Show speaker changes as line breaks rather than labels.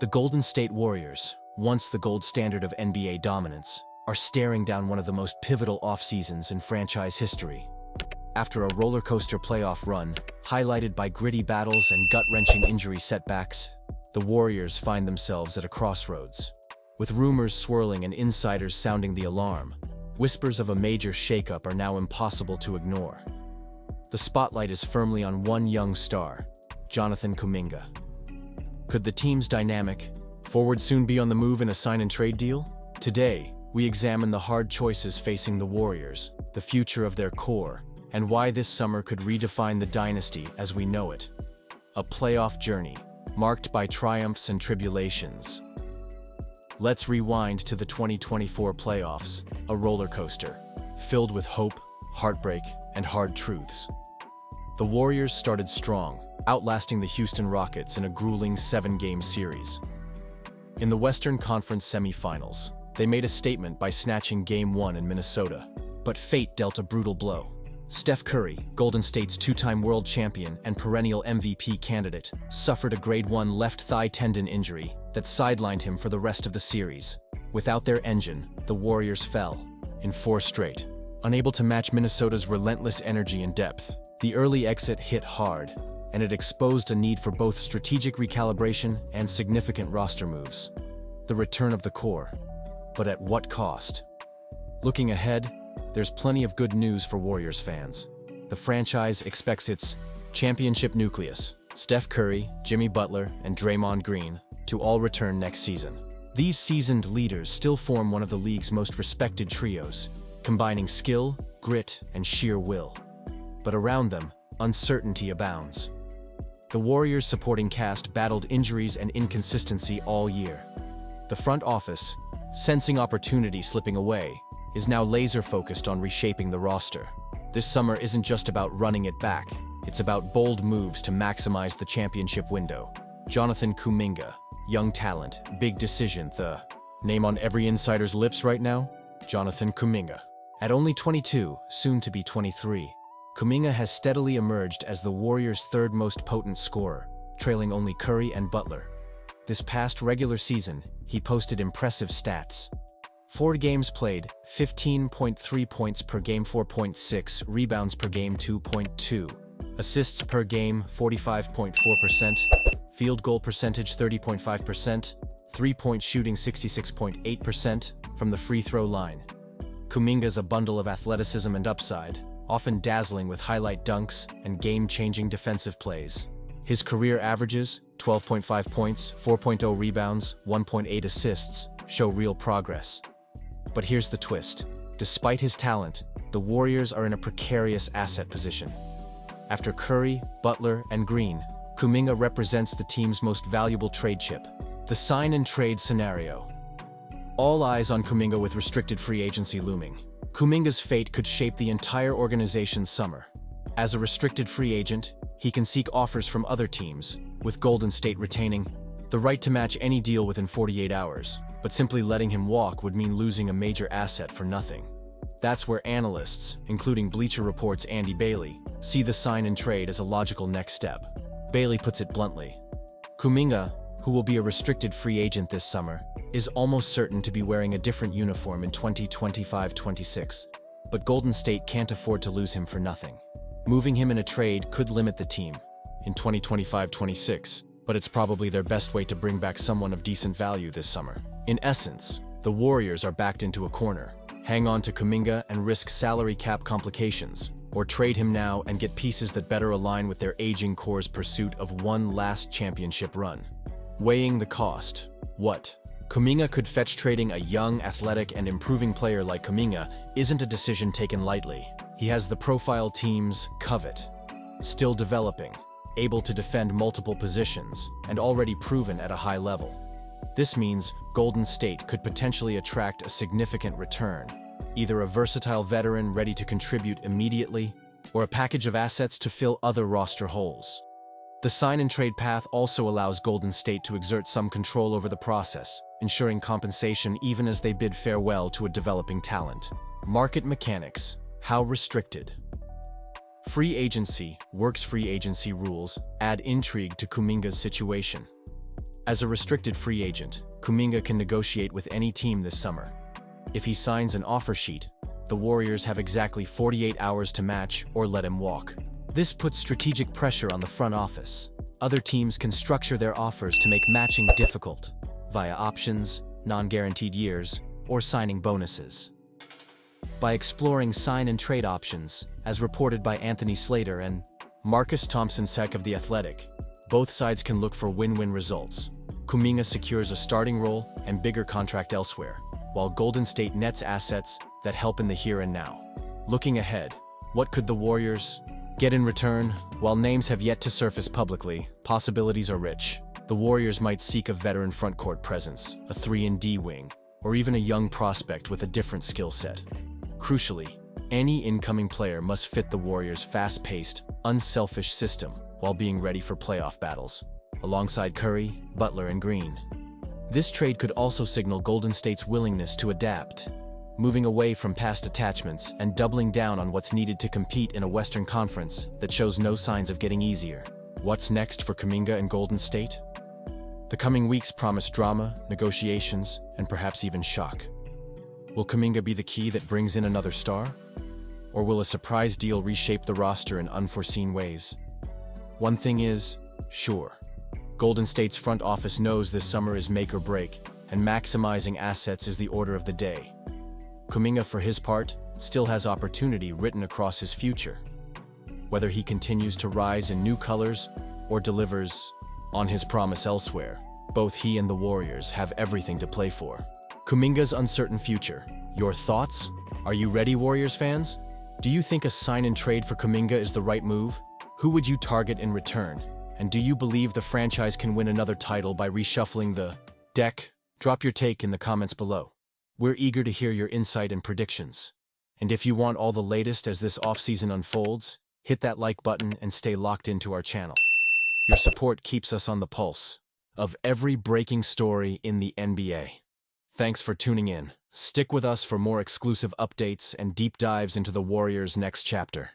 The Golden State Warriors, once the gold standard of NBA dominance, are staring down one of the most pivotal off-seasons in franchise history. After a roller coaster playoff run, highlighted by gritty battles and gut-wrenching injury setbacks, the Warriors find themselves at a crossroads. With rumors swirling and insiders sounding the alarm, whispers of a major shakeup are now impossible to ignore. The spotlight is firmly on one young star, Jonathan Kuminga. Could the team's dynamic forward soon be on the move in a sign-and-trade deal? Today, we examine the hard choices facing the Warriors, the future of their core, and why this summer could redefine the dynasty as we know it. A playoff journey, marked by triumphs and tribulations. Let's rewind to the 2024 playoffs, a roller coaster, filled with hope, heartbreak, and hard truths. The Warriors started strong, outlasting the Houston Rockets in a grueling 7-game series. In the Western Conference semifinals, they made a statement by snatching Game 1 in Minnesota. But fate dealt a brutal blow. Steph Curry, Golden State's 2-time world champion and perennial MVP candidate, suffered a Grade 1 left thigh tendon injury that sidelined him for the rest of the series. Without their engine, the Warriors fell in 4 straight. Unable to match Minnesota's relentless energy and depth, the early exit hit hard, and it exposed a need for both strategic recalibration and significant roster moves. The return of the core. But at what cost? Looking ahead, there's plenty of good news for Warriors fans. The franchise expects its championship nucleus, Steph Curry, Jimmy Butler, and Draymond Green, to all return next season. These seasoned leaders still form one of the league's most respected trios, combining skill, grit, and sheer will. But around them, uncertainty abounds. The Warriors' supporting cast battled injuries and inconsistency all year. The front office, sensing opportunity slipping away, is now laser-focused on reshaping the roster. This summer isn't just about running it back, it's about bold moves to maximize the championship window. Jonathan Kuminga, young talent, big decision, the name on every insider's lips right now? Jonathan Kuminga. At only 22, soon to be 23, Kuminga has steadily emerged as the Warriors' third most potent scorer, trailing only Curry and Butler. This past regular season, he posted impressive stats. 4 games played, 15.3 points per game, 4.6 rebounds per game, 2.2 assists per game, 45.4%, field goal percentage 30.5%, three-point shooting 66.8% from the free throw line. Kuminga's a bundle of athleticism and upside, often dazzling with highlight dunks and game-changing defensive plays. His career averages, 12.5 points, 4.0 rebounds, 1.8 assists, show real progress. But here's the twist. Despite his talent, the Warriors are in a precarious asset position. After Curry, Butler, and Green, Kuminga represents the team's most valuable trade chip. The sign-and-trade scenario. All eyes on Kuminga with restricted free agency looming. Kuminga's fate could shape the entire organization's summer. As a restricted free agent, he can seek offers from other teams, with Golden State retaining the right to match any deal within 48 hours, but simply letting him walk would mean losing a major asset for nothing. That's where analysts, including Bleacher Report's Andy Bailey, see the sign-and-trade as a logical next step. Bailey puts it bluntly. Kuminga, who will be a restricted free agent this summer, is almost certain to be wearing a different uniform in 2025-26. But Golden State can't afford to lose him for nothing. Moving him in a trade could limit the team in 2025-26, but it's probably their best way to bring back someone of decent value this summer. In essence, the Warriors are backed into a corner. Hang on to Kuminga and risk salary cap complications, or trade him now and get pieces that better align with their aging core's pursuit of one last championship run. Weighing the cost. What? Kuminga could fetch. Trading a young, athletic, and improving player like Kuminga isn't a decision taken lightly. He has the profile teams covet. Still developing, able to defend multiple positions, and already proven at a high level. This means Golden State could potentially attract a significant return, either a versatile veteran ready to contribute immediately, or a package of assets to fill other roster holes. The sign-and-trade path also allows Golden State to exert some control over the process, ensuring compensation even as they bid farewell to a developing talent. Market mechanics. How restricted? Free agency, works free agency rules, add intrigue to Kuminga's situation. As a restricted free agent, Kuminga can negotiate with any team this summer. If he signs an offer sheet, the Warriors have exactly 48 hours to match or let him walk. This puts strategic pressure on the front office. Other teams can structure their offers to make matching difficult, via options, non-guaranteed years, or signing bonuses. By exploring sign and trade options, as reported by Anthony Slater and Marcus Thompson-Seck of The Athletic, both sides can look for win-win results. Kuminga secures a starting role and bigger contract elsewhere, while Golden State nets assets that help in the here and now. Looking ahead, what could the Warriors get in return? While names have yet to surface publicly, possibilities are rich. The Warriors might seek a veteran frontcourt presence, a 3-and-D wing, or even a young prospect with a different skill set. Crucially, any incoming player must fit the Warriors' fast-paced, unselfish system while being ready for playoff battles, alongside Curry, Butler, and Green. This trade could also signal Golden State's willingness to adapt, moving away from past attachments and doubling down on what's needed to compete in a Western Conference that shows no signs of getting easier. What's next for Kuminga and Golden State? The coming weeks promise drama, negotiations, and perhaps even shock. Will Kuminga be the key that brings in another star? Or will a surprise deal reshape the roster in unforeseen ways? One thing is sure. Golden State's front office knows this summer is make or break, and maximizing assets is the order of the day. Kuminga, for his part, still has opportunity written across his future. Whether he continues to rise in new colors or delivers on his promise elsewhere, both he and the Warriors have everything to play for. Kuminga's uncertain future. Your thoughts? Are you ready, Warriors fans? Do you think a sign-and-trade for Kuminga is the right move? Who would you target in return? And do you believe the franchise can win another title by reshuffling the deck? Drop your take in the comments below. We're eager to hear your insight and predictions. And if you want all the latest as this offseason unfolds, hit that like button and stay locked into our channel. Your support keeps us on the pulse of every breaking story in the NBA. Thanks for tuning in. Stick with us for more exclusive updates and deep dives into the Warriors' next chapter.